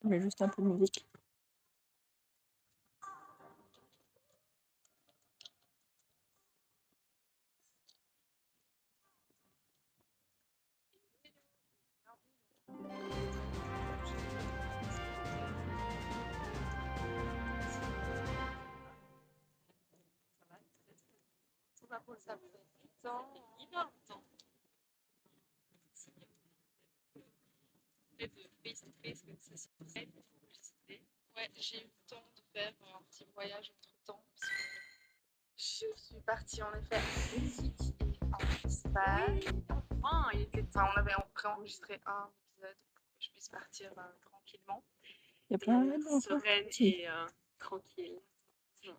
Je mets juste un peu de musique. Ça fait 8 ans. Hyper longtemps. De face-to-face comme ça sur scène, publicité. Ouais, j'ai eu le temps de faire un petit voyage entre-temps. Parce que je suis partie en effet en Belgique et en Espagne. Oui, enfin, il était temps. On avait préenregistré un épisode pour que je puisse partir tranquillement. Il y a plein d'enfants. Sereine Si. et tranquille.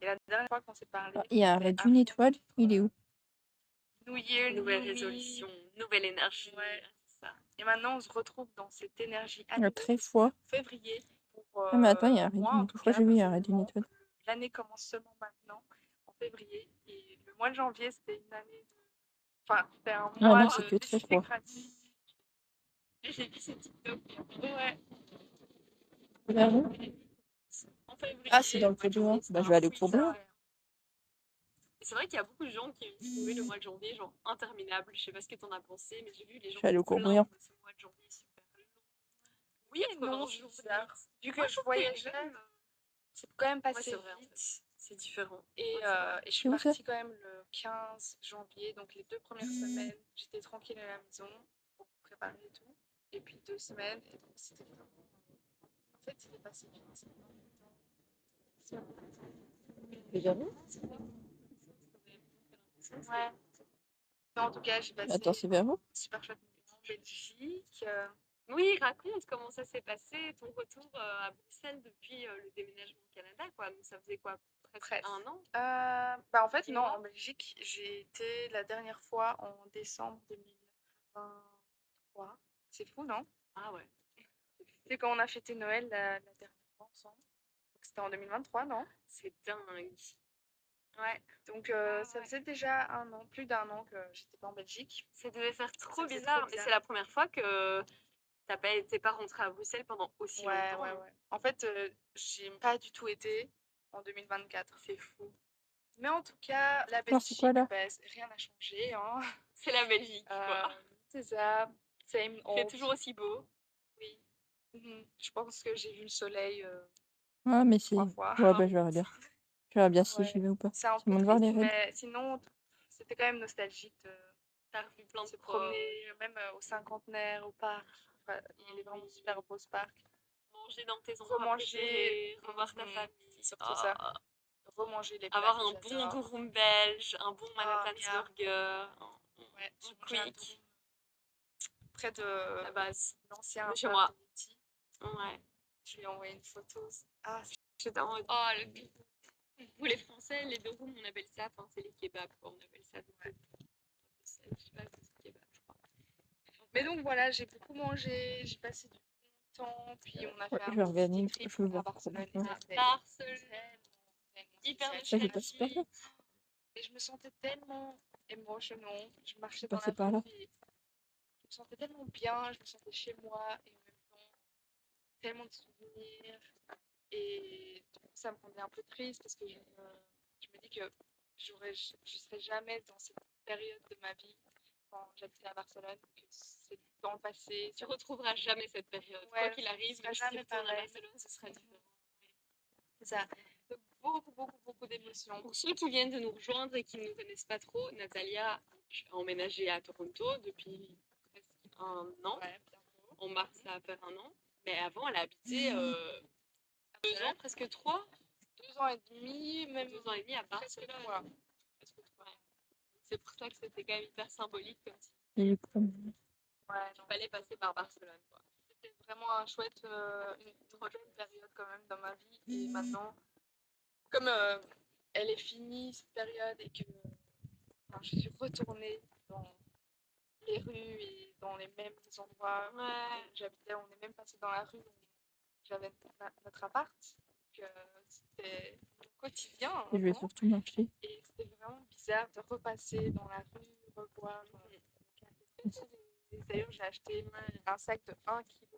Et la dernière fois qu'on s'est parlé, Il y a Arrête d'une étoile. Il est où? New Year, nouvelle résolution, nouvelle énergie. Ouais. Ça. Et maintenant, on se retrouve dans cette énergie à Très froid. février. Pour, mais attends, il y a Arrête d'une étoile. Pourquoi j'ai vu Arrête d'une étoile? L'année commence seulement maintenant, en février. Et le mois de janvier, c'était une année de... Enfin, c'était un mois non, c'est que très froid. Et j'ai vu ce TikTok. Ouais. Vers où? En février. Ah, c'est dans le Courbevoie. Bah, je vais aller au Courbevoie. C'est vrai qu'il y a beaucoup de gens qui ont trouvé le mois de janvier genre interminable. Je sais pas ce que t'en as pensé, mais j'ai vu les gens. Je vais aller au Courbevoie. Ce mois de janvier super long. Oui, non, je trouve ça. Vu que je voyageais, c'est quand même passé vite. C'est différent. Et je suis partie quand même le 15 janvier, donc les 2 premières semaines, j'étais tranquille à la maison pour préparer et tout. Et puis 2 semaines, et donc c'était vraiment... En fait, c'était passé vite. Déjà vu? Ouais. Non, en tout cas, j'ai passé Attends, c'est vers où? super chouette moment en Belgique. Oui, raconte comment ça s'est passé, ton retour à Bruxelles depuis le déménagement au Canada, quoi. Donc ça faisait quoi, presque 1 an? En fait, non, en Belgique, j'ai été la dernière fois en décembre 2023. C'est fou, non? Ah ouais. C'est quand on a fêté Noël la dernière fois ensemble. Donc c'était en 2023, non? C'est dingue. Ouais, donc ça faisait déjà 1 an, plus d'1 an que j'étais pas en Belgique. Ça devait faire trop bizarre, mais c'est la première fois que t'es pas rentrée à Bruxelles pendant aussi longtemps. Ouais. En fait, j'ai pas du tout été en 2024. C'est fou. Mais en tout cas, la Belgique, quoi, là? rien n'a changé. Hein. C'est la Belgique, quoi. C'est ça. Same old. Il fait toujours aussi beau. Oui. Je pense que j'ai vu le soleil mais c'est... 3 fois. Ouais, bah, je vais relire. Je verrai bien si Ouais. j'y vais ou pas. C'est un C'est peu bon de voir triste, les raids. mais sinon, c'était quand même nostalgique de T'as revu plein de se promener, même au cinquantenaire, au parc. Enfin, il est vraiment super beau ce parc. Manger dans tes endroits préférés, revoir ta famille. Surtout ça. Remanger les plats. Avoir un bon durum belge, un bon Manhattan burger, ouais, un quick. Près de la base. L'ancien chez moi. Ouais. Je lui ai envoyé une photo. Ah, j'étais en mode, oh, vous les Français, les deux rooms, on appelle ça, enfin, c'est les kebabs, quoi, on appelle ça. Ouais. Je sais pas, c'est kebab, je crois. Mais donc voilà, j'ai beaucoup mangé, j'ai passé du bon temps, puis on a fait un petit trip à Barcelone. Barcelone, hyper nostalgique. Et je me sentais tellement émotionnelle. Je marchais dans la rue et je me sentais tellement bien, je me sentais chez moi et en même temps tellement de souvenirs. Et du coup, ça me rendait un peu triste parce que je me dis que je serai jamais dans cette période de ma vie quand j'habitais à Barcelone, que c'est dans le passé. Tu retrouveras jamais cette période. Ouais, quoi qu'il arrive, même jamais si tu retournes à Barcelone, ce serait différent. C'est ça. Donc, beaucoup d'émotions. Pour ceux qui viennent de nous rejoindre et qui ne nous connaissent pas trop, Natalia a emménagé à Toronto depuis presque 1 an. Ouais, en mars, ça va faire 1 an. Mais avant, elle a habité 2 ans, presque 3. 2 ans et demi, même 2 ans et demi à Barcelone. Voilà. Presque 3. C'est pour ça que c'était quand même hyper symbolique comme si. Ouais, il fallait passer par Barcelone, quoi. C'était vraiment une chouette période quand même dans ma vie. Et maintenant, comme elle est finie cette période et que je suis retournée dans les rues et dans les mêmes endroits où j'habitais, on est même passé dans la rue où j'avais notre appart. Donc c'était mon quotidien. Et je vais surtout marcher. Et c'était vraiment bizarre de repasser dans la rue, revoir. D'ailleurs, j'ai acheté un sac de 1 kg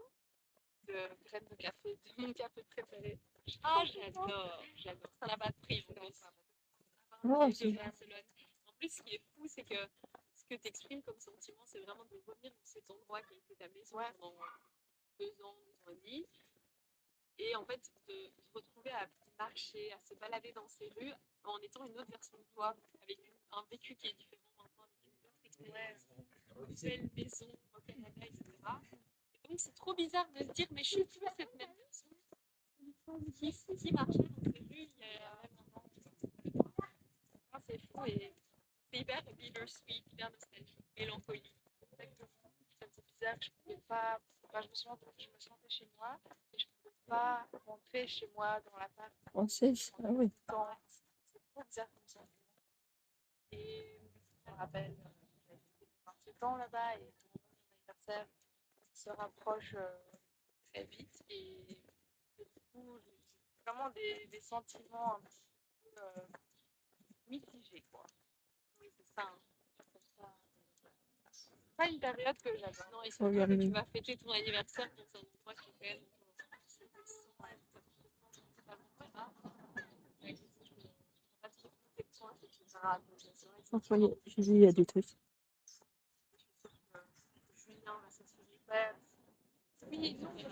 de graines de café, de mon café préféré. Ah, j'adore. Ça n'a pas de prix. Ah, De c'est Barcelone. En plus, ce qui est fou, c'est que ce que tu exprimes comme sentiment, c'est vraiment de revenir dans cet endroit qui a été ta maison pendant 2 ans, 2 ans et demi. Et en fait, de se retrouver à marcher, à se balader dans ces rues en étant une autre version de toi, avec un vécu qui est différent maintenant, avec une autre expérience, une belle maison au Canada, etc. Et donc, c'est trop bizarre de se dire, mais je suis plus cette même personne qui marchait dans ces rues il y a même un an. Ah, c'est fou et c'est hyper bittersweet, hyper nostalgique, mélancolie. Exactement. Ça faisait bizarre, je pouvais pas. Enfin, je me sentais chez moi et je pouvais pas rentrer chez moi dans l'appart. française. Ah oui. C'est trop bizarre comme ça. Et je me rappelle, j'avais fait 28 ans là-bas et mon anniversaire se rapproche très vite et du coup, j'ai vraiment des sentiments un petit peu mitigés, quoi. Oui, c'est ça. Hein. C'est pas une période que j'adore. Non, et surtout que tu vas fêter ton anniversaire dans un endroit qui est quand même. Enfin, j'ai vu, il y a des trucs. Julien, là, ça se fait faire. Oui, non, je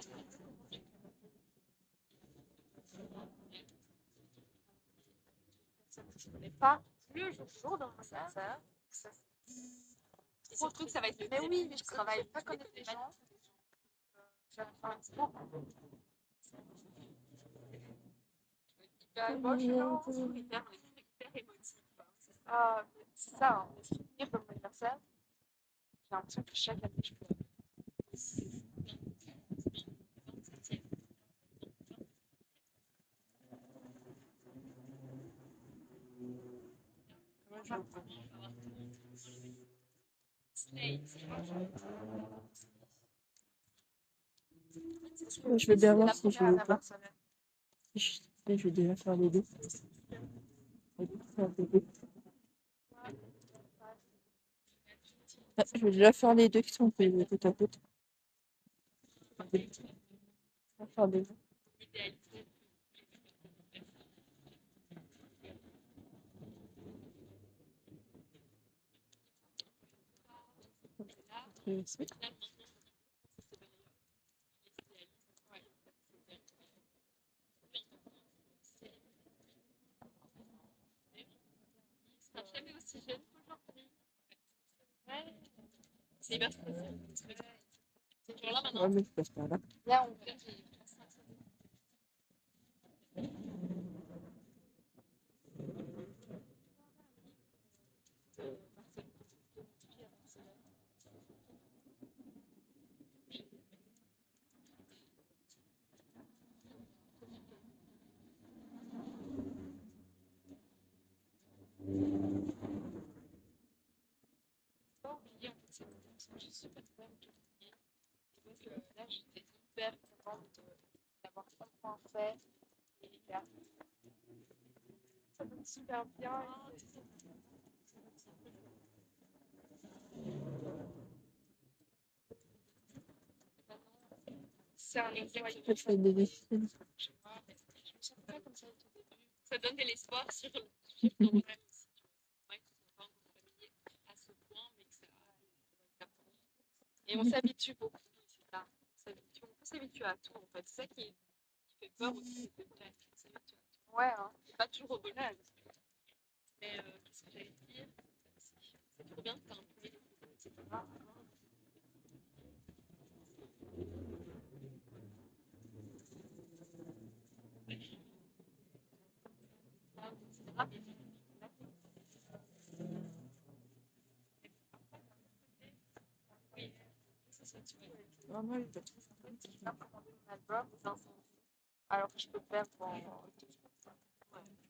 ne connais pas. Le jour dans ça. Et surtout que ça va être le Mais oui, mais je travaille pas connaître les gens. J'apprends beaucoup. Hyper émotionnant. hyper émotif. Ah, c'est ça, hein. Les souvenirs de mon anniversaire, j'ai l'impression que chaque année, je peux. Je vais bien voir si je vais veux pas. Je vais déjà faire les deux. Ah, je vais déjà faire les deux qui sont payés tout à côté. Je vais faire les deux. Merci. Jamais aussi jeune qu'aujourd'hui. C'est hyper spécial. C'est genre là maintenant. Ouais, mais je passe par là. Là, on fait. Je suis super fan de Julie. Et donc là, j'étais hyper contente d'avoir enfin fait. Et ça donne super bien. C'est un endroit Je fais des dessins. chez moi, mais je me sens pas comme ça au tout début. Ça donne de l'espoir sur le futur dans le rêve aussi. Ouais, qu'ils sont pas encore familiers à ce point, mais que ça va le faire. Et on s'habitue beaucoup. C'est ça. On peut s'habituer à tout en fait. C'est ça qui fait peur aussi. C'est vrai. On s'habitue à tout. Ouais, hein. C'est pas toujours au bonheur. Mais qu'est-ce que j'allais dire? C'est trop bien que tu as un peu les etc. Ah, moi, je Un album, alors que je peux faire pour.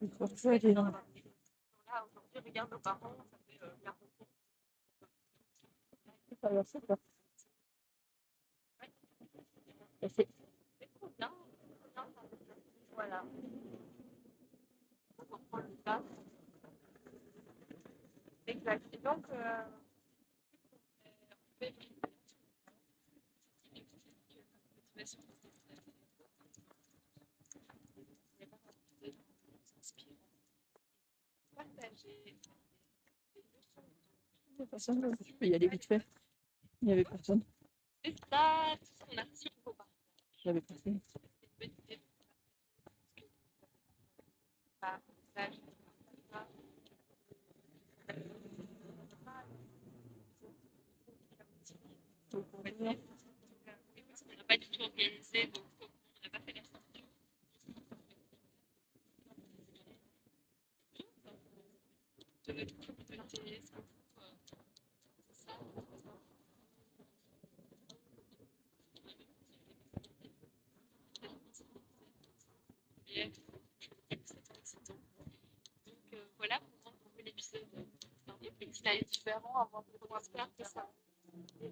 vais faire ça, j'ai- Là, aujourd'hui, regarde nos parents, ça fait 40 ans. Ça va, c'est pas. Ça fait- C'est trop bien. Voilà. On prend le tas. Exact. Et donc, On fait une motivation. partager des leçons. Il y a personne là. Je peux y aller vite fait. Il n'y avait personne. C'est ça, tout ce qu'on a reçu, il faut pas. Il n'y avait personne. C'est une bonne idée. Pas partage. Oui, parce qu'on n'a pas du tout organisé, donc on n'a pas fait la structure. De notre communauté, c'est ça. Et c'est excitant. Donc voilà pour l'épisode. Il est différent avant de commencer à faire ça. Et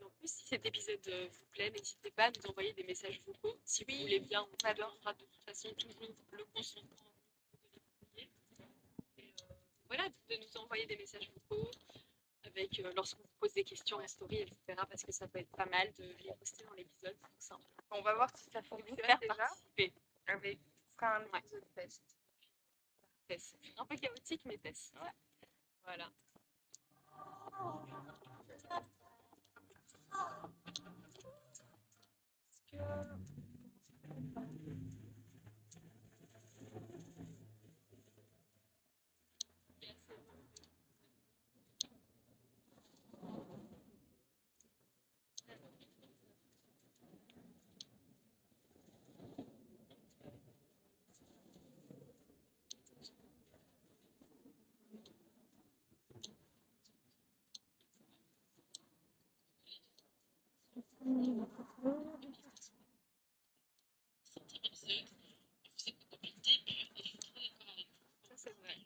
en plus, si cet épisode vous plaît, n'hésitez pas à nous envoyer des messages vocaux. Si vous voulez bien, on adorera de toute façon toujours le consentement de l'envoyer. Et voilà, de nous envoyer des messages vocaux avec lorsqu'on vous pose des questions en story, etc. Parce que ça peut être pas mal de les poster dans l'épisode. C'est simple. On va voir si ça Pour fonctionne vous faire déjà. participer. Avec un épisode test. Tess. Un peu chaotique, mais test. Ouais. Voilà. Ça, c'est vrai.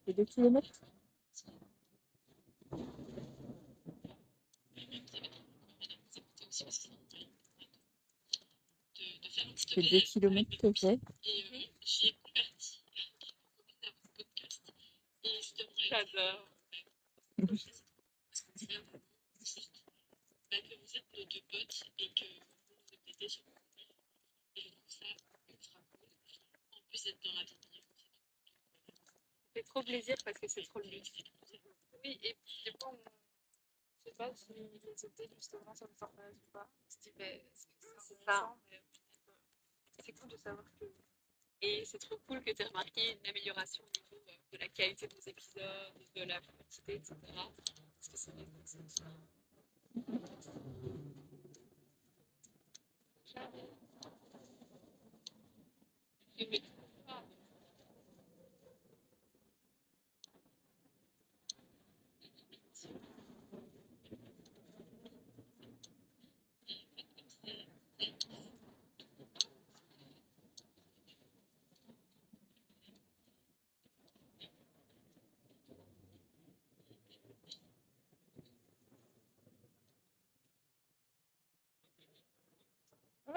Et 2 kilomètres. C'est 2 kilomètres que j'ai. Et j'ai converti à votre podcast. Et justement, j'adore. Parce que c'est vraiment juste que vous êtes nos deux potes et que vous nous répétez sur mon livre. Et je trouve ça ultra cool. En plus, d'être dans la vie de ça fait trop plaisir parce que c'est trop le but. Oui, et puis des fois, je sais pas si les étés, justement, ça vous intéresse ou pas. On se dit, mais c'est ça. Mais c'est cool de savoir que. Et c'est trop cool que tu aies remarqué une amélioration au niveau de la qualité de nos épisodes, de la quantité, etc. Parce que c'est vrai que c'est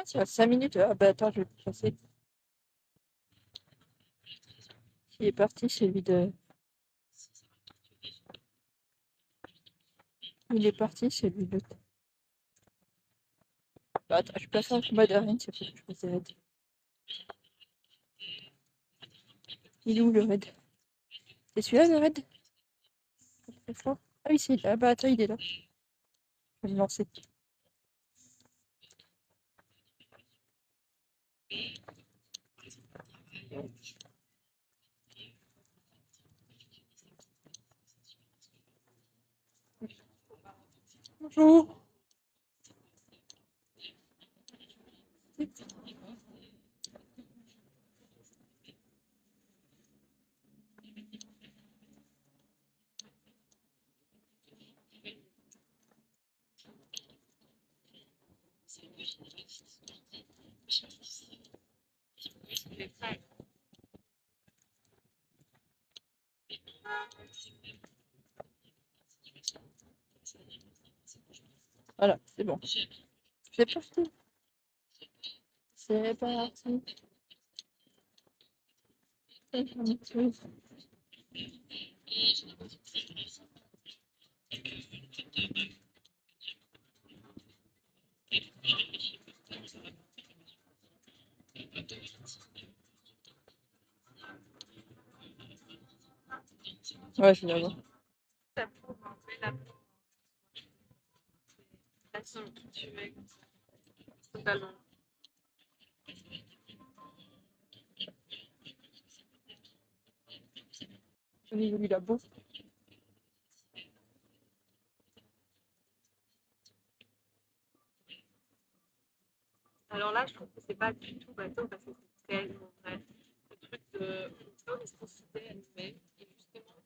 Ah, ça va 5 minutes. Ah bah attends, je vais passer. Il est parti celui de. Il est parti celui de. Bah, attends, je passe en mode arène, c'est pour que je fasse des raids. Il est où le raid? C'est celui-là le raid? Ah oui, c'est là. Ah bah attends, il est là. Je vais me lancer. Bonjour. Voilà, c'est bon. C'est parti. C'est parti. Ouais, je vais l'avoir. Ça prouve un peu la L'action qui tu es, totalement. Joli, joli labo. Alors là, je trouve que c'est pas du tout bateau parce que c'est tellement vrai. Le truc de responsabilité à nous-mêmes. Et justement,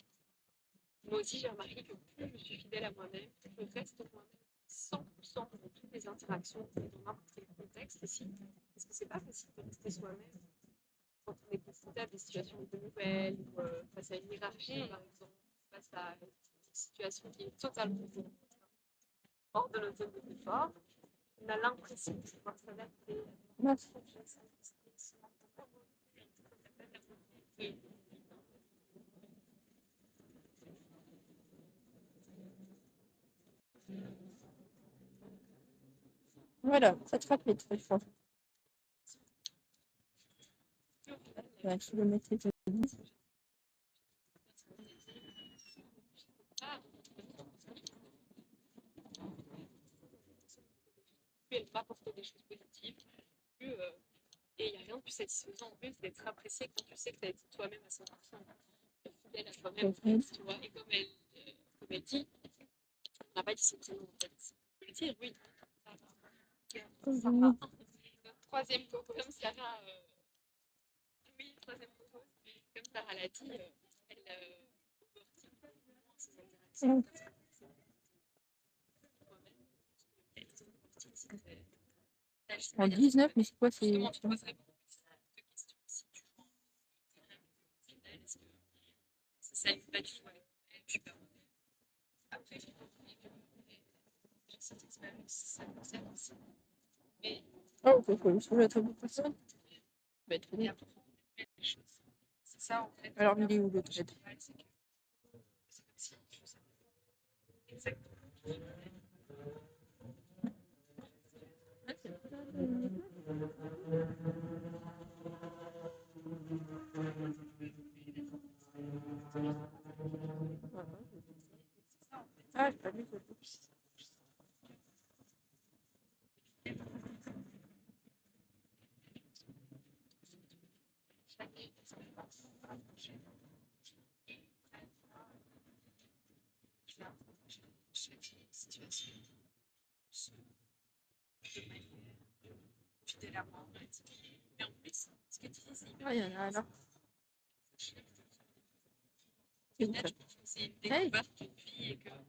moi aussi, j'ai remarqué que plus je suis fidèle à moi-même, plus je reste moi-même 100% dans toutes les interactions et dans n'importe quel contexte aussi. Parce que c'est pas facile de rester soi-même quand on est confronté à des situations de nouvelles ou face à une hiérarchie, par exemple, face à une situation qui est totalement hors de notre zone de confort. On a l'impression de pouvoir s'adapter. Mince. Voilà, ça te rappelle très fort. Ouais, je le mettais de Plus elle m'apporter des choses positives, plus, et il n'y a rien de plus satisfaisant en plus d'être apprécié quand tu sais que tu as été toi-même à 100%, fidèle à toi-même, tu vois. Et comme elle dit, on n'a pas dit son prénom en fait. On peut le dire, oui. Sarah. Notre troisième coco, comme Sarah. Oui, troisième coco. Comme Sarah l'a dit, elle overtime moins ses interactions. En 19, mais c'est quoi? C'est. Justement, tu te poserais beaucoup plus de questions si tu vois est-ce que ça ne pas du tout avec elle, je suis pas après, j'ai compris que j'ai cette expérience, ça concerne aussi. Mais Oh, il faut sur la table de personne. Bah, très il y bien. a beaucoup de choses. C'est ça en fait. Alors, il est où l'autre tête? C'est comme si je savais exactement. Ah, j'ai pas vu. Chaque expérience chaque situation de manière fidèle à moi en fait. Mais en plus, ce que tu dis, c'est hyper Ah, il y en a un là. Peut-être, je pense que c'est une découverte d'une vie et qu'on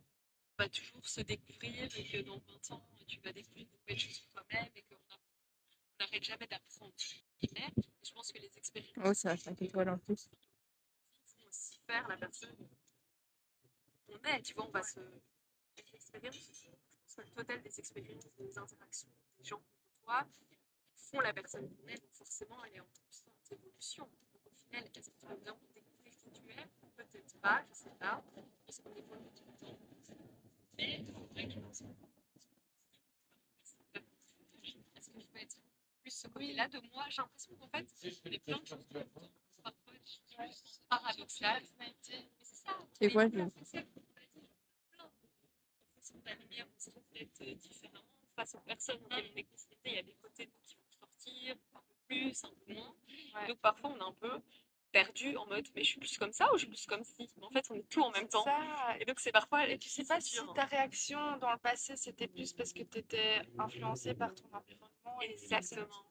va toujours se découvrir et que dans 20 ans, tu vas découvrir de nouvelles choses sur toi-même et qu'on n'arrête jamais d'apprendre. Et je pense que les expériences Oh, ça a 5 étoiles en plus. vont aussi faire la personne qu'on est. Tu vois, on va se. Les expériences, je pense que le total des expériences, des interactions des gens comme toi font la personne qu'on est. Donc forcément, elle est en constante évolution. Donc au final, est-ce que tu vas vraiment découvrir qui tu es? Peut-être pas, je sais pas. Parce qu'on évolue tout le temps. Mais c'est vrai que je pense que est-ce que je peux être plus ce côté-là de moi? J'ai l'impression qu'en fait, on est plein de choses en même temps. Parfois, je suis paradoxale. Mais c'est ça. C'est quoi, plein de facettes. La lumière, on se reflète différemment face aux personnes auxquelles on est confronté. Il y a des côtés de nous qui vont sortir un peu plus, un peu moins. Ouais. Donc parfois, on est un peu perdu en mode mais je suis plus comme ça ou je suis plus comme ci. Mais en fait, on est tout en même temps. Ça. Et donc, c'est parfois. Et tu sais pas si ta réaction dans le passé c'était plus parce que tu étais influencé par ton environnement et exactement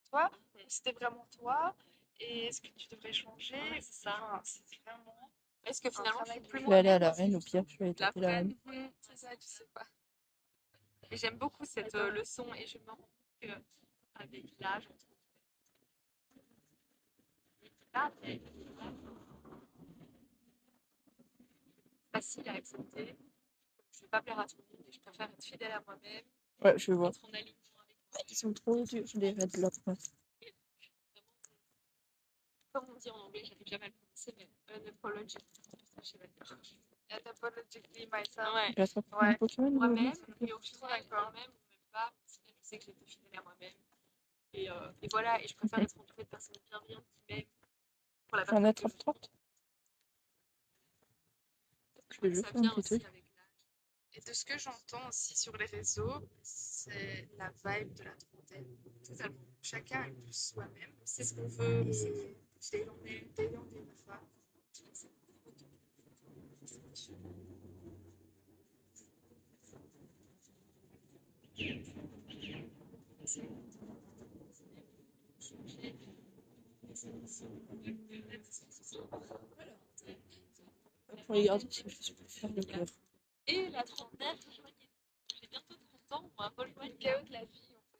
toi, ou c'était vraiment toi. Et est-ce que tu devrais changer? Ouais, c'est ça. Enfin, c'est vraiment. Est-ce que finalement, je suis plus Je vais aller à la reine, au pire, je vais aller taper la reine. C'est ça, tu sais pas. Et j'aime beaucoup cette leçon et je me rends compte qu'avec l'âge, on trouve facile à accepter. Je ne vais pas plaire à tout le monde et je préfère être fidèle à moi-même. Ouais, je vois. Être en alignement avec moi. Ils sont trop durs, les raids là. Comme on dit en anglais, j'arrive jamais à le prononcer, mais unapologetic. Je sais pas dire. Unapologically myself. Ouais. Je vais attraper Ouais. une Pokémon. Moi-même, et au final, moi-même, pas, je sais que j'étais fidèle à moi-même. Et voilà, et je préfère être entourée de personnes bienveillantes qui m'aiment pour la J'en ai personne que 30. je crois que ça vient aussi avec l'âge. Et de ce que j'entends aussi sur les réseaux, c'est la vibe de la trentaine. Totalement. Chacun est plus soi-même. C'est ce qu'on veut. Dès l'on est une femme. Regarde si je peux faire le cœur. Et la trentenaire rejoignez. J'ai bientôt 30 ans, on va rejoindre Le chaos de la vie, en fait.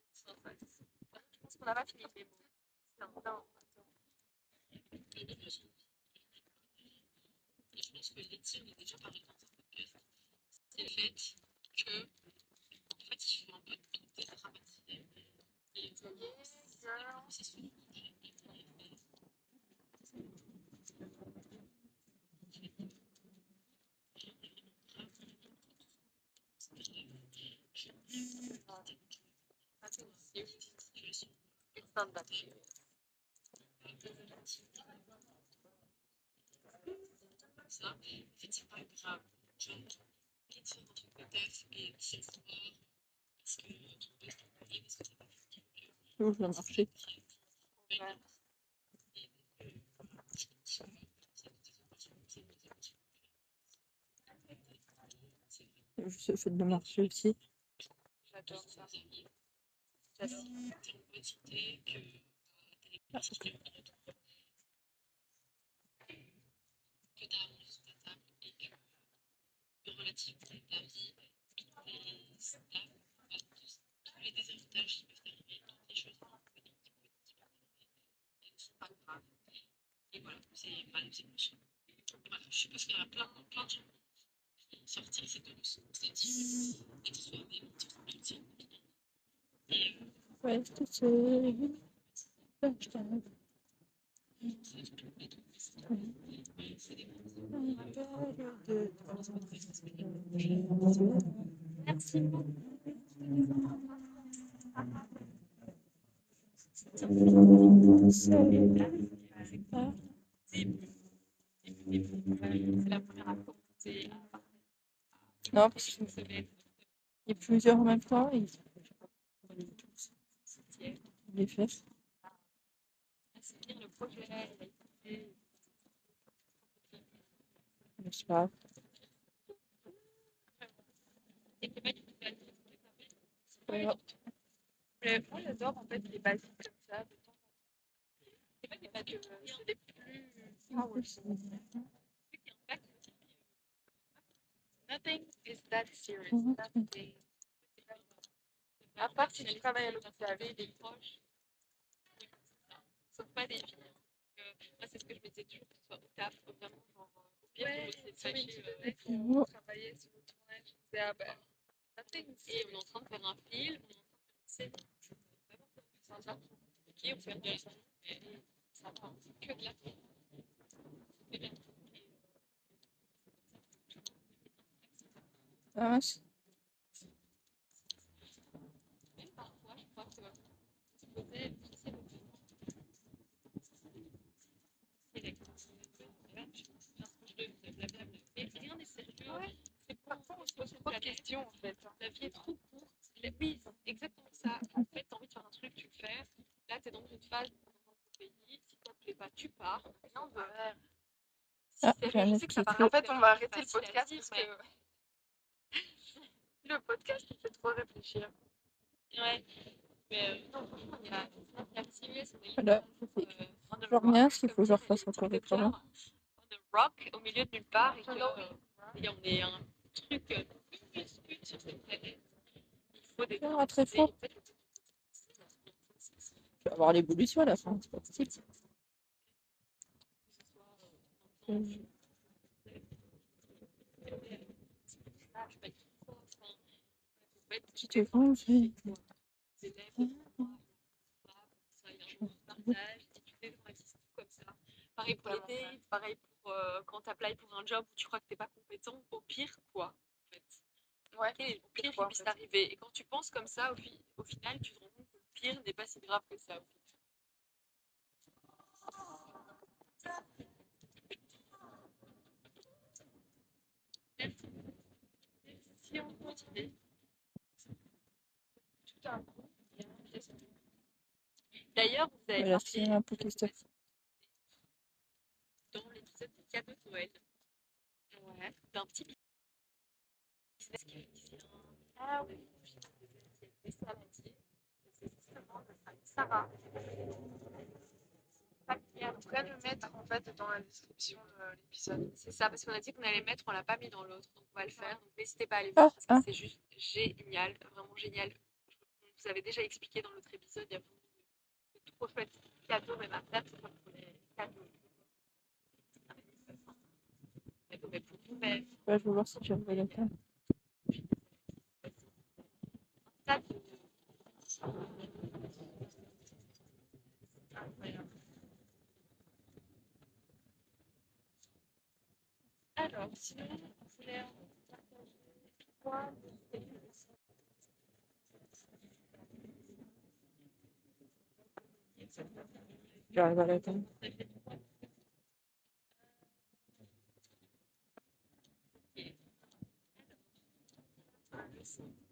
Je pense qu'on n'a pas fini les mots. C'est un temps. Et je pense que Letty, on a déjà parlé dans un podcast, c'est le fait que, en fait, il faut un peu tout dédramatiser. Et c'est ce que It's not that serious. ça, en fait, c'est pas grave. Genre, Letty, un truc de taf et cette fois, parce que ton poste est payé, parce que t'as pas fait Oh, ça a marché. Ouais. Juste le fait de marcher aussi. J'adore ça. Que t'as mangé sur ta table et que le relatif de ta vie est stable, tous les désavantages qui peuvent t'arriver, toutes les choses qui peuvent ne sont pas graves. Et voilà, c'est pas nos émotions. Voilà, je suppose qu'il y a plein de gens qui sortir cette leçon, c'est-à-dire être soi-même, toute sa vie. Et Ouais, c'est Merci beaucoup. C'est la première à commenter. Non, parce qu'il y a plusieurs en même temps et les fesses. C'est bien le projet. Mais c'est pas grave. Oui. Mais moi, j'adore en fait les basiques comme ça. De temps en temps. C'est pas que c'est les plus powerful. Nothing is that serious. Nothing. À part si tu travailles à l'hôpital. Des proches. Sauf pas des filles. Moi, c'est ce que je me disais toujours, que ce soit au taf, vraiment, genre, au pire, Ouais, c'est sur fâché. Internet, on travaillait sur le tournage. Je disais, ah ben, nothing. Et on est en train de faire un film, on est en train de faire une série. Je ne sais pas pourquoi on fait ça. Ok, on fait de la série, mais ça va, c'est que de la série. C'est bien. Ah, mince. Même parfois, je crois que tu posais, je sais pas, mais rien n'est sérieux. Ouais. C'est Parfois, on se pose trop de questions en fait. La vie est trop courte. Oui, c'est exactement ça. En fait, t'as envie de faire un truc, tu le fais. Là, t'es dans une phase dans ton pays. Si ça te plaît pas, tu pars. Rien de Ouais. si Ah, sérieux. j'ai un Je œuf sais que qui ça est paraît clos. En fait, on va arrêter le facile à podcast dire, parce mais- que le podcast, il fait trop réfléchir. Ouais. Mais non, franchement, il y a Serious, on est Voilà, on the je reviens, rock, s'il faut comme que je dirait refasse les encore des TikTokers. travaux. On the rock, au milieu de nulle part, et et on est un truc minuscule sur cette planète. Il faut des Ah, très fort. En fait, Je vais avoir l'évolution à la fin, c'est pas possible. Tu te venges. Pareil pour les dates, pareil pour quand tu applies pour un job où tu crois que t'es pas compétent, au pire quoi en fait. Ouais. Quel est le pire qui Pourquoi, en puisse fait t'arriver? Et quand tu penses comme ça, au final, tu te rends compte que le pire n'est pas si grave que ça. Si on continue, tout un coup, il y a un pièce. D'ailleurs, vous avez Voilà, parlé c'est un peu Christophe. dans l'épisode des cadeaux de Noël. Ouais. D'un petit business qui réussit Ah oui. des saladiers. C'est justement avec Sarah. On pourrait le mettre en fait dans la description de l'épisode. C'est ça, parce qu'on a dit qu'on allait le mettre, on l'a pas mis dans l'autre, donc on va le faire. Donc n'hésitez pas à aller Ah, voir, parce que ah. c'est juste génial, vraiment génial. On vous avait déjà expliqué dans l'autre épisode, il y a vraiment de trop chouettes cadeaux, même à date, comme pour les cadeaux. Cadeaux, mais pour vous-même. Ouais, je vais voir si j'arrive à l'atteindre. Ça, de- Alors, sinon, on voulait partager quoi J'arrive à l'atteindre.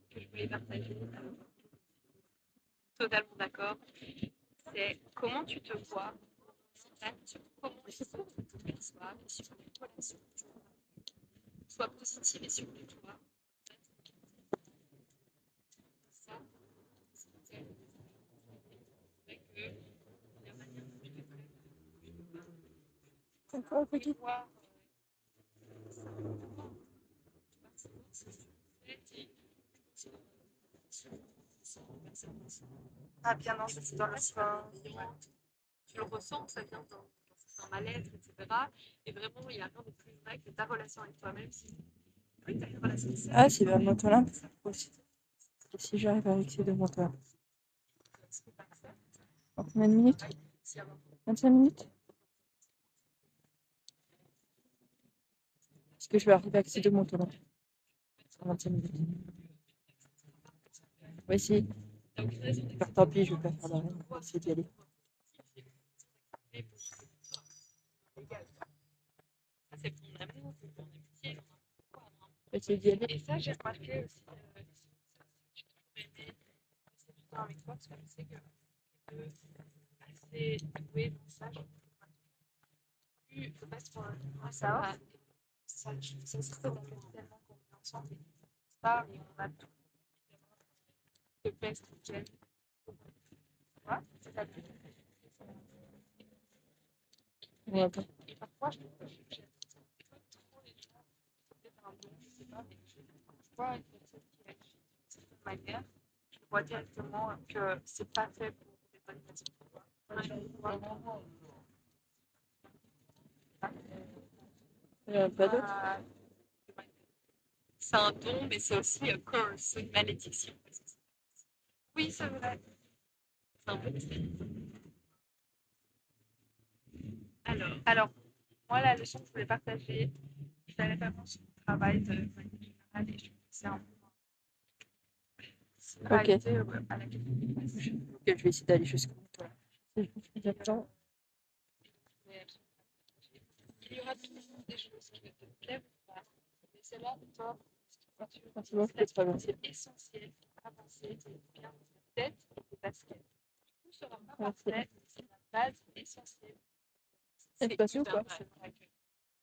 que je voulais partager. Totalement d'accord. C'est comment tu te vois, sur comment les autres te perçoivent, et sur les relations que tu as. Sois positive et surtout toi. Ça, c'est vrai que la manière dont je te traite, D'accord, je petit. peux voir Ah, bien dans le sport. tu le ressens, ça vient dans un mal-être, etc. Et vraiment, il n'y a rien de plus vrai que ta relation avec toi-même. Si plus tu as une relation saine, Ah, c'est vers le moteur là. Et si j'arrive à accéder au moteur. En combien de minutes? 25 minutes? Est-ce que je vais arriver à accéder au moteur là? En 25 minutes. On va essayer. Faire tant pis, je vais pas faire l'arrêt. On va essayer d'y aller. ça c'est ton amour, c'est ton amitié. On va essayer d'y aller. Et ça, j'ai remarqué aussi, j'ai toujours aimé passer du temps avec toi parce que je sais que tu es assez doué dans ça. Je passe pour un savoir. Ça, c'est ce que tu as tellement qu'on est ensemble. On parle et on a tout. Le best week-end. Voilà, c'est ta vie. On va pas. Et parfois, je trouve que j'aime pas trop les gens. C'est peut-être un peu, je sais pas, mais quand je vois une personne qui agit d'une certaine manière, je vois directement que c'est pas fait pour des bonnes personnes. Il n'y en a pas d'autres? C'est un don, mais c'est aussi un curse, c'est une malédiction. Oui, c'est vrai. C'est un peu différent. Alors, moi, la leçon que je voulais partager, je fallait vraiment sur le travail de manière générale et je trouve que c'est un peu une réalité à laquelle Ok, je vais essayer d'aller jusqu'au moteur là. Je vais attendre. il y aura toujours des choses qui ne te plaisent pas, mais c'est là, toi, Quand tu vois, je peux traverser. c'est essentiel pour avancer, c'est bien dans ta tête et tes baskets. Tout sera pas Merci. parfait, mais c'est la base essentielle. C'est passé ou pas? vrai que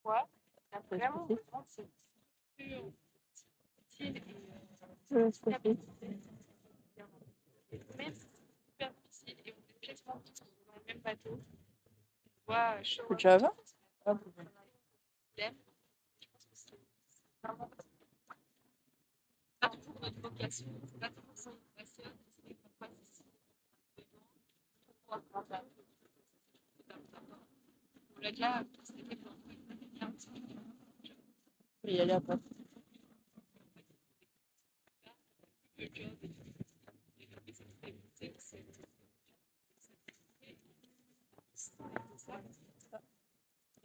toi, tu as vraiment besoin de cette structure utile et C'est passé. même super difficile et on est quasiment tous dans le même bateau. Tu vois, show C'est déjà avant? Ah, bon. je pense que c'est vraiment Pas toujours notre vocation, c'est pas toujours ça qui nous passionne, c'est parfois c'est pour pouvoir prendre on l'a déjà expliqué pour un petit peu. Je vais y aller après. Le job et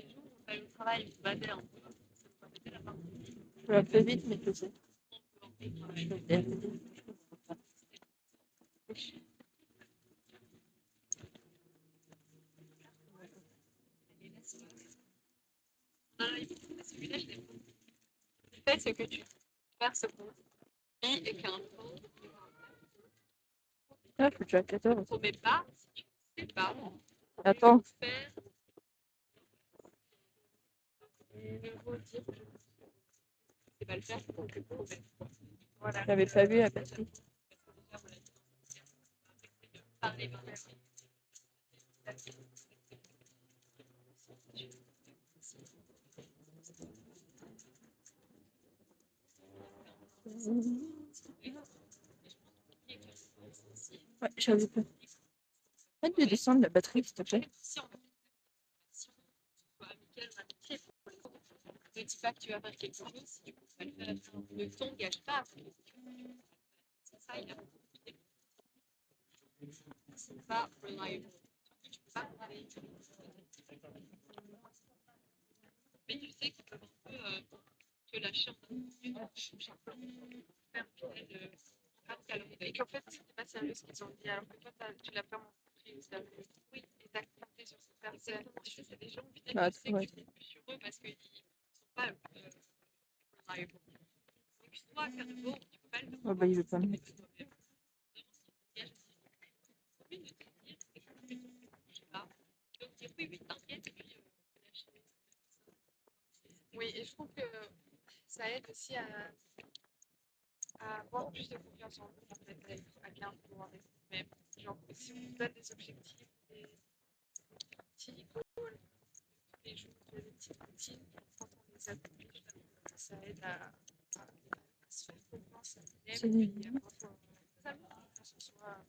les jours où on a le travail, on se battait un peu, ça nous permettait d'avoir Je vais un peu vite, mais je sais. Celui-là, je l'aime. Fais ce que tu faire ce qu'on dit et qu'un fond Ah, je suis déjà à 14. ne promet pas si tu ne sais pas. Attends. Faire. Le mot dire je ne sais pas le faire, c'est donc le promet. Voilà. J'avais pas vu la batterie. Parler par la suite. Ouais, j'avais pas. Arrête de descendre la batterie, s'il te plaît. Si on veut une relation, soit amicale ou amitié, ne dis pas que tu vas faire quelque chose si tu ne peux pas le faire. Ne t'engage pas à faire quelque chose. C'est ça, il a c'est pas reliable. Tu peux pas parler. Mais tu sais qu'ils peuvent un peu te lâcher en chaque plan. Faire Et qu'en fait, c'était pas sérieux ce qu'ils ont dit, alors que toi, tu l'as vraiment compris au sérieux. Oui, et t'as compté sur cette personne. Tu sais, c'est des gens, peut-être, Bah, tu sais ouais. que tu n'es plus sur eux parce qu'ils ne sont pas reliable. Donc, soit Carbo, tu peux pas le Oh, bah, il veut pas me mettre. Oui, et je trouve que ça aide aussi à avoir plus de confiance en nous, en fait, à bien pouvoir avec nous-mêmes. Genre, si on nous donne des objectifs, des petits goals, tous les jours, des petites routines, quand on les accomplit, ça aide à se faire confiance à C'est nous-mêmes lui. et à avoir totalement confiance en soi.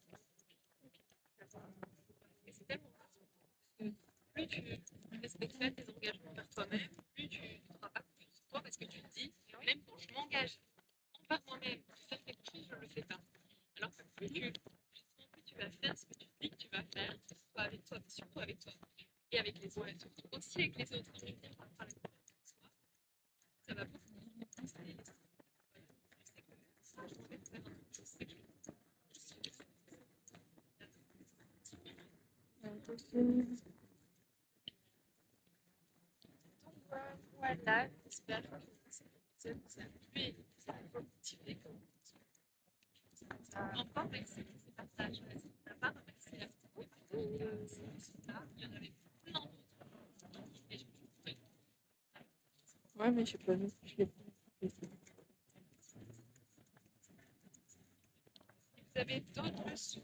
Et c'est tellement plus tu respectes pas tes engagements envers toi-même, plus tu n'auras pas confiance en toi parce que tu te dis, même quand je m'engage envers moi-même de faire quelque chose, je ne le fais pas. Alors que plus tu vas faire ce que tu dis que tu vas faire, que ce soit avec toi, mais surtout avec toi et avec les autres, aussi avec les autres, je veux dire, par la confiance en soi, ça va beaucoup mieux. Je sais que ça, je vais faire je sais que Donc voilà, j'espère que cet épisode vous a plu et vous a motivé. Encore merci pour ces partages. Merci de ta part, merci à vous. Il y en avait plein d'autres. Et je me Ouais, mais je sais pas vu. Je l'ai pas vu. Si vous avez d'autres sous,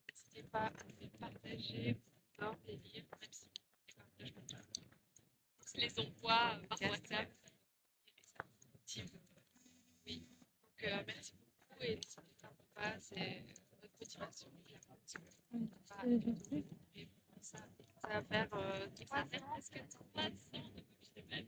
n'hésitez pas à les partager, à les lire, même si les partages on se les envoie par WhatsApp. Oui, donc merci beaucoup et n'hésitez pas, c'est notre motivation. Ça va faire 3 ans, presque 3 ans de même.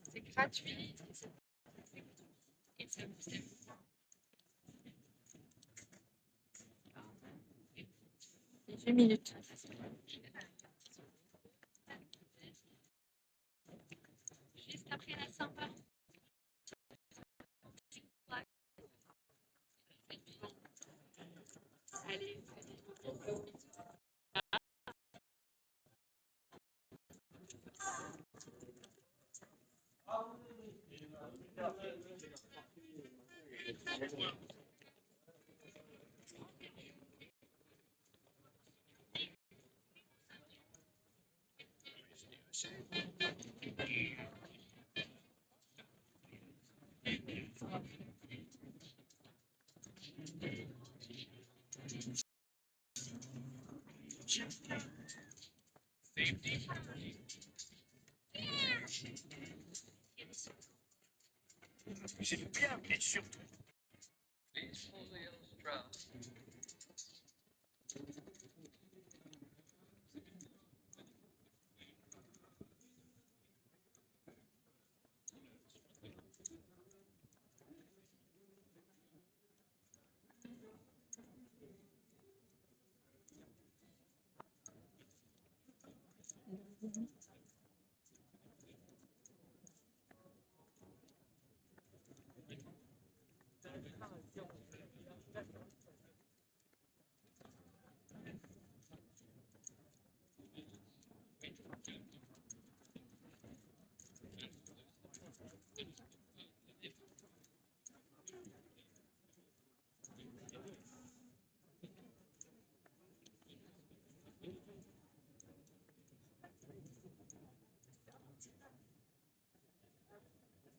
C'est gratuit et ça vous aime. 18 minutes. Juste après la Saint-Valentin. Allez, Amusez-vous bien, et surtout. Please follow the trust.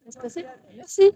Laisse passer. Merci.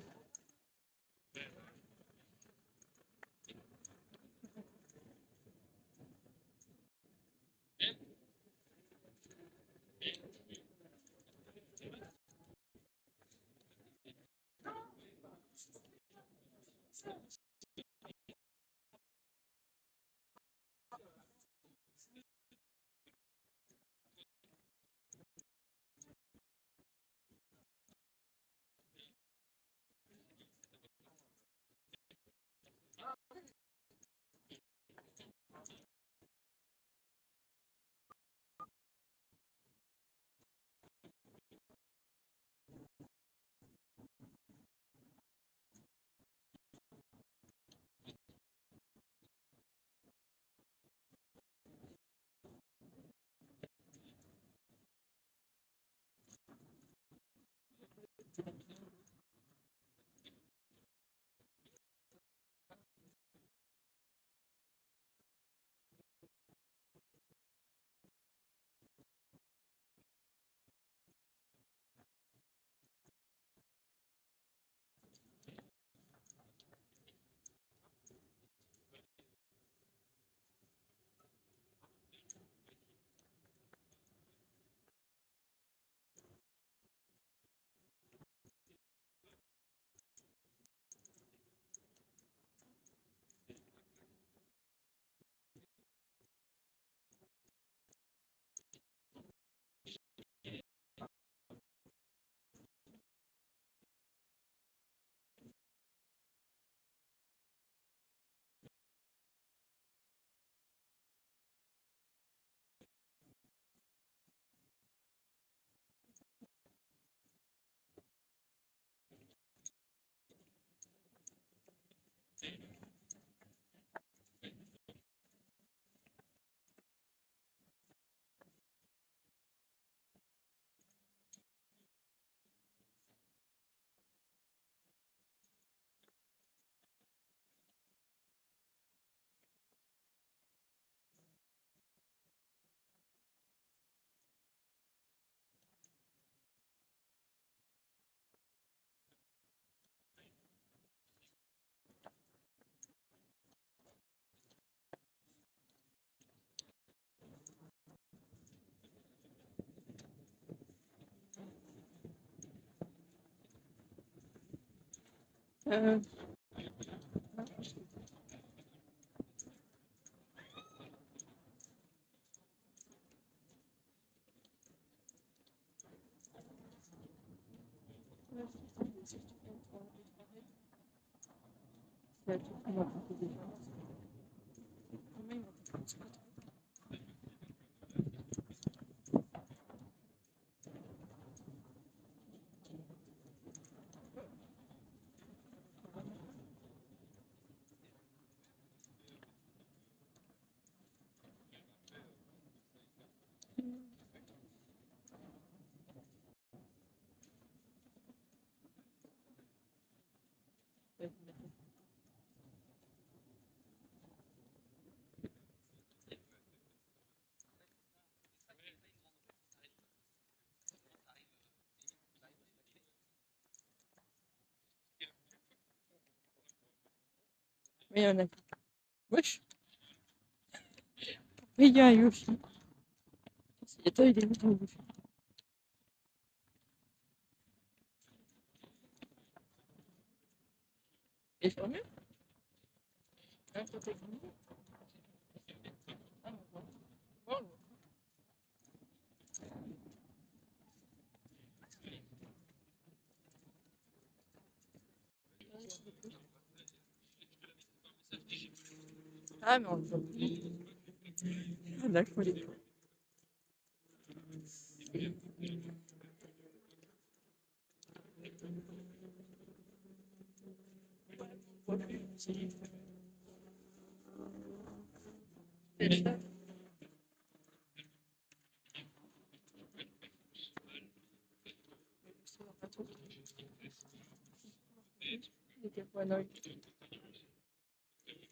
Euh, Mais il y en a. Wesh. Mais il y a un Yoshi. Attends, il est où ton Yoshi? Il est fermé? Ah, toi, t'es fermé? Ah, bon. Ah, mais on le voit plus. Ah, d'accord.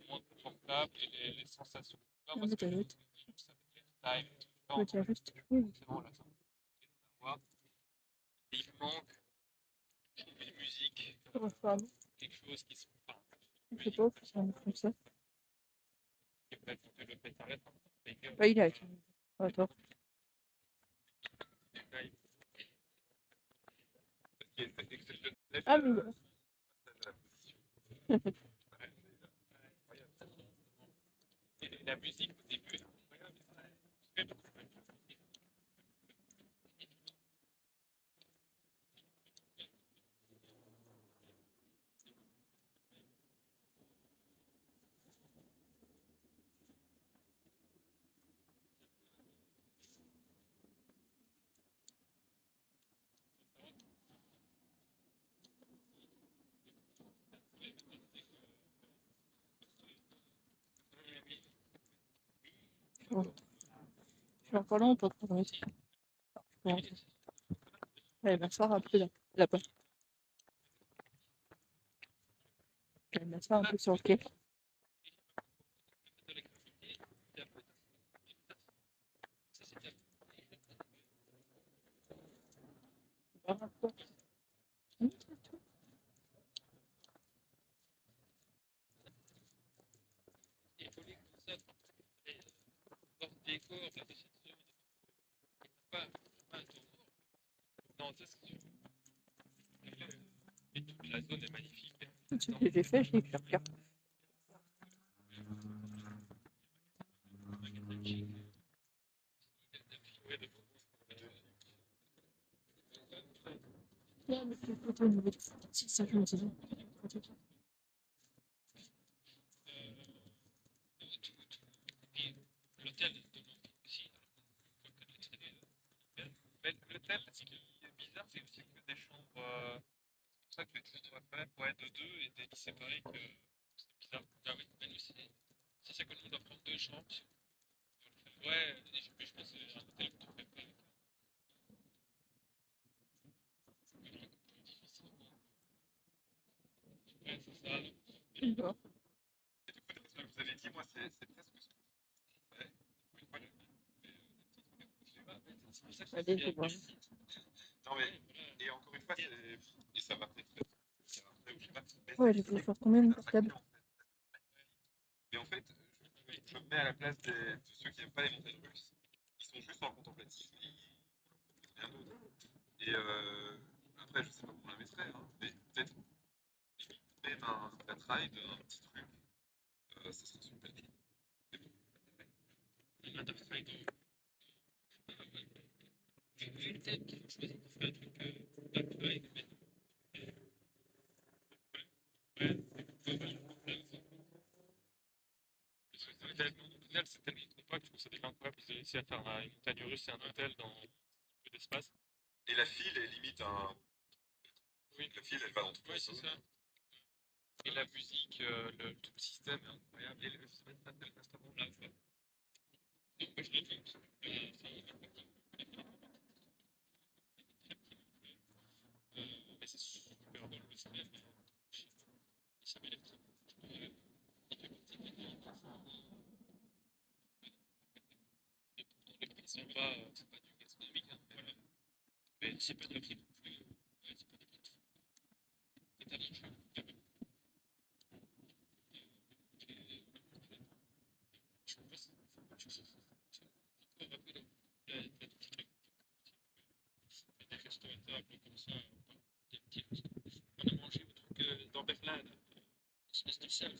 Moins confortable et les sensations. Là, Non, moi, mais ce que t'as je juste. trouve, ça va être Mais t'as juste. Oui. c'est bon, là, ça va. Et il me manque, je trouve, une musique, Pardon. quelque chose qui se parle. Je sais pas, c'est un truc comme ça. Qui peut être le pétale. Bah, il a. Attends. Ah, mais. Et la musique au début est incroyable. Bon. Je vais encore là, on peut prendre. Bon. Allez, m'asseoir un peu là-bas. Je vais m'asseoir un peu sur le quai. Il faut les concepts, hors décor, la déception, pas un tournoi. Non, ça c'est sûr. Et toute la zone est magnifique. J'ai fait, je l'ai fait. Regarde. Ouais, mais tu peux au niveau de c'est ça que je me disais. L'hôtel aussi. Mais l'hôtel, ce qui est bizarre, c'est aussi que des chambres. C'est pour ça que les tours faire ouais, de deux et des lits séparés que c'est bizarre. Ah oui, mais nous, si c'est que nous, on doit prendre deux chambres. Ouais, et je pense que c'est un hôtel que tu fais pas. Ouais, c'est ça. D'accord. Et du coup, ce que vous avez dit, moi, c'est presque ce que je fais. Une fois, c'est pour ça que Allez, je vois. non, mais, et encore une fois, et ça va peut-être après ou je sais pas. Ouais, j'ai voulu faire combien de portables? Mais en fait, je me mets à la place de ceux qui n'aiment pas les montagnes russes. Ils sont juste en contemplatif. Ils rien d'autre. Et après, je sais pas comment on la mettrait, hein, mais peut-être même un flat ride, un petit truc, ça serait super. Un dark ride, j'ai une tête qui choisit de faire un truc dark ride, mais au final, c'est tellement compact, je trouve ça devient incroyable. Ils ont réussi à faire une montagne russe et un hôtel dans peu d'espace. Et la file est limite un. Oui, la file, elle va dans tout. Oui, c'est ça. Et la musique, tout le système est incroyable. Et le restaurant là, quoi. Donc, moi, je l'ai fait. Mais c'est super drôle le système. Ça m'élève très. Les prix sont pas, c'est pas du gastronomique, hein, mais c'est pas de prix non plus. Ouais, c'est pas des prix totalement cher. Je sais pas si on va peu des restaurateurs comme ça, des petits. On a mangé au truc dans Berlin, là, une espèce de salle.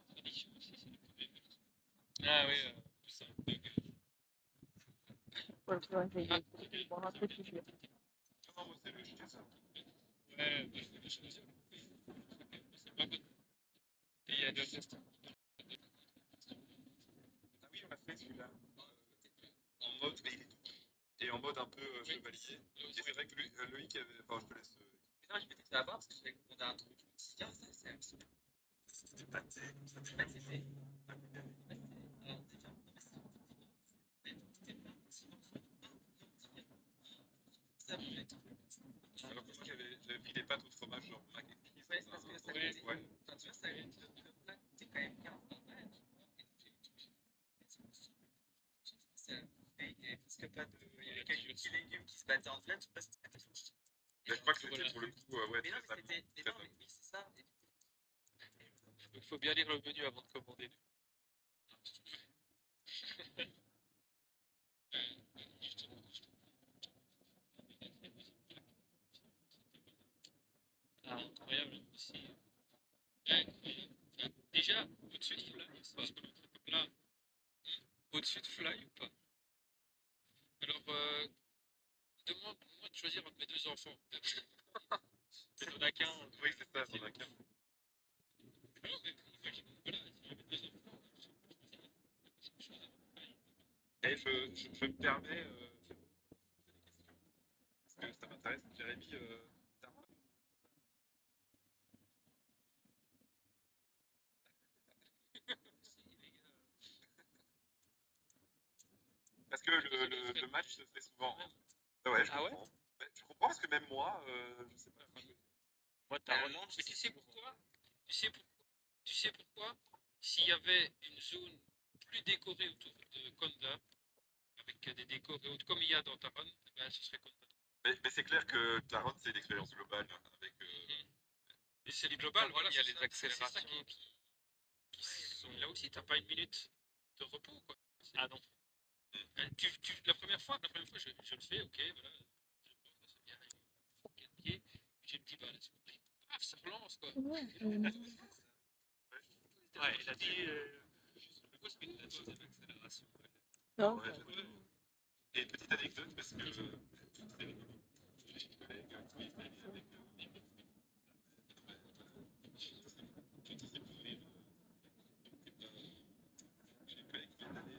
Tradition aussi, c'est le premier. Ah oui, c'est un peu. Ouais, c'est vrai, j'ai bon, un truc que je vais. Non, moi, c'est le jeter ça. Ouais, je sais pas. C'est pas bon. Et il y a deux restaurants. Ah oui, on a fait celui-là. En mode, mais il est tout et en mode un peu chevalier. Et c'est vrai que Loïc avait. Enfin, je te laisse. Non, je m'étais fait avoir parce que j'avais commandé un truc. Je me suis dit, ah, ça, c'est un petit peu. C'était pâté. C'était pas tété. Alors, déjà, non, mais c'est ça me fait trop. Alors que moi j'avais pris des pâtes au fromage genre mac and cheese. Ouais, c'est parce que ça Ouais, coûtait. ouais. Enfin, tu vois, ça avait le plat coûtait quand même 15 balles. Et parce que pas de. Il y avait quelques petits légumes qui se battaient entre elles, parce que c'était fini. Mais je crois que c'était pour le coup, ouais, Mais non, très mais c'était. Mais très non, mais oui, c'est ça. Et Il faut bien lire le menu avant de commander. Ah, incroyable aussi. Incroyable. Enfin, déjà, au-dessus de Fly, parce que l'autre là, au-dessus de Fly ou pas? Alors, demande-moi de choisir entre mes deux enfants. Il n'y en a qu'un. Oui, c'est ça, il y en a qu'un. Non, mais imagine, voilà, si j'avais deux enfants, Et je me permets, parce que ça m'intéresse, Jérémy, Tara. Parce que le match se fait souvent. Ouais, je Ah ouais? comprends. Mais je comprends parce que même moi, je sais pas. Moi, mais tu sais pourquoi? Tu sais pourquoi? Tu sais pourquoi? S'il y avait une zone plus décorée autour de Conda, avec des décors et autres, comme il y a dans Taran, ben, ce serait Conda. Mais c'est clair que Taron, c'est une expérience globale. Avec, Et c'est global, voilà, il y a les accélérations qui sont là aussi. T'as pas une minute de repos, quoi. Ah non. La première fois, je le fais, ok, voilà. C'est bien, pied. Puis je me dis, bah, paf, ça relance, quoi. Ouais, Ouais, il a dit, pourquoi c'est la deuxième accélération? non. ouais, et petite anecdote, parce que c'est rigolo. J'ai une collègue qui est allée avec j'ai une collègue qui vient d'aller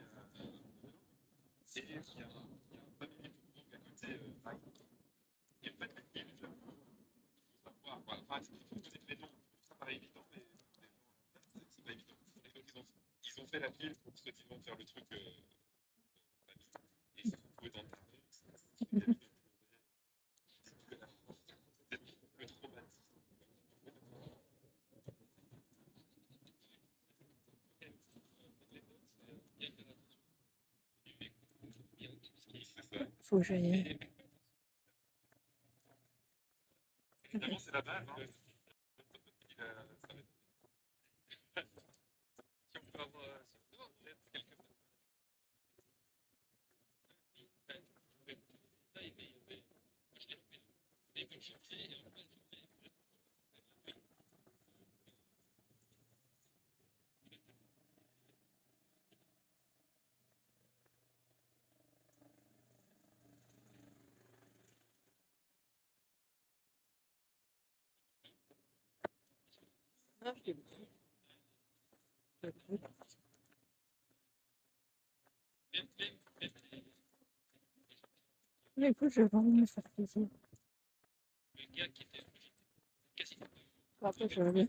et il y a un 5 minutes pour à côté Paris. Et en fait, les villes, faut savoir, enfin, il faut connaître les noms. Ça paraît évident, mais les gens, c'est pas évident. Et donc, ils ont fait la file pour soi-disant faire le truc et ils se sont retrouvés dans le tarif. C'est une vidéo que la France, c'était le traumatisme. C'est ça. Faut que j'aille. Évidemment, c'est la base. Hein. Ça va être Si on peut avoir peut-être quelques Ah, je l'ai vu. Mais écoute, je vais vraiment me faire plaisir. le gars qui était quasi. Après, je reviens.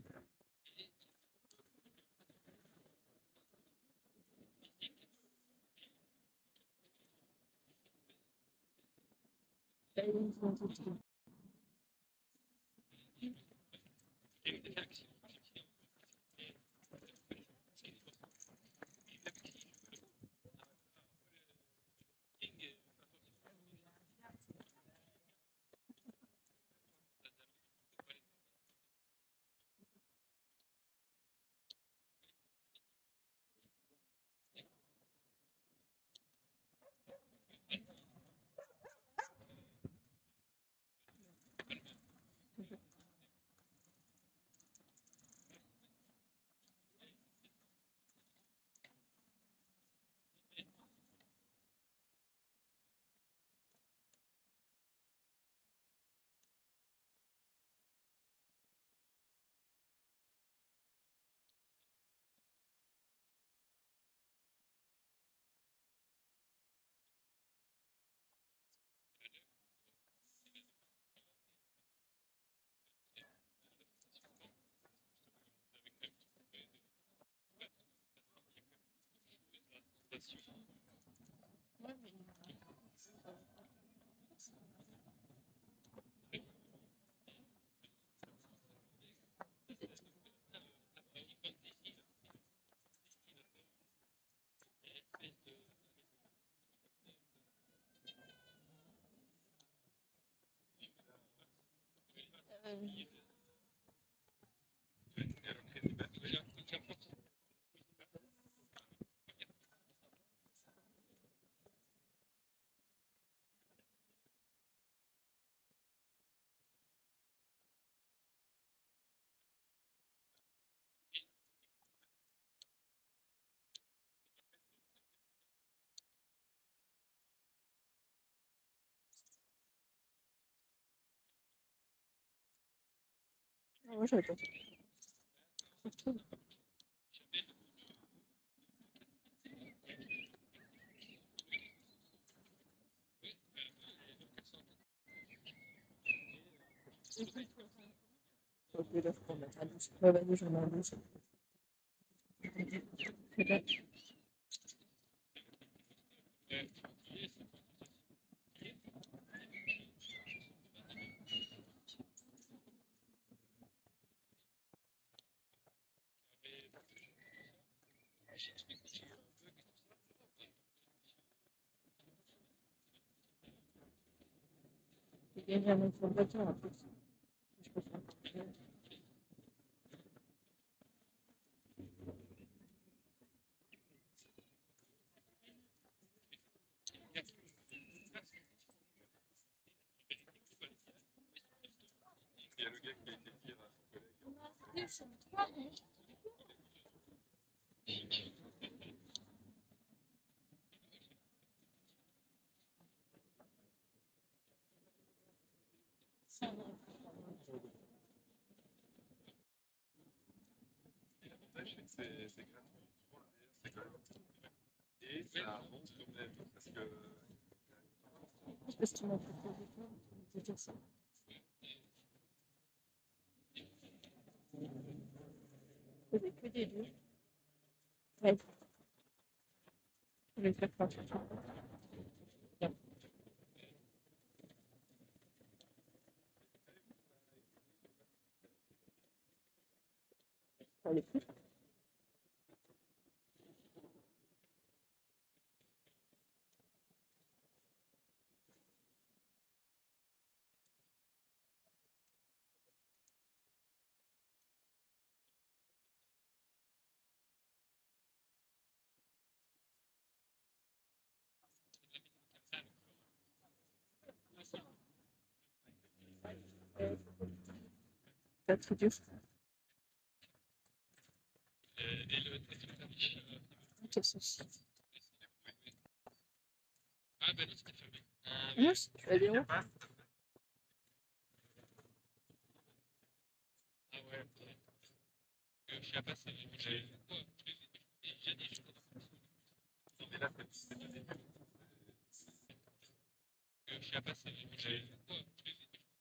Moi, j'adore. Ok, là, je peux mettre à 12. Ouais, vas-y, j'en ai à 12. C'est bien. J'ai gagné un autre voiture en plus. Je peux faire comme ça. Il y a le gars qui a été dire à son collègue. C'est gratuit. C'est quand même. Et ça monte quand même. Parce que. Je sais pas si tu m'as proposé ça. Je vais dire ça. C'est que des deux. Ouais. Je vais faire comme ça. Bien. Allez, plus. Pas trop dur. Et le test de Flemish, Quel souci. ah ben non, c'était fermé. Ah Moi, oui. si tu vas bien où? Ah ouais, ouais. Je sais pas, j'ai quoi, j'ai des jours. Non, mais là, c'est le début. Je sais pas, j'ai quoi,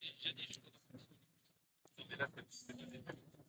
j'ai des jours. Non, mais là, c'est le début.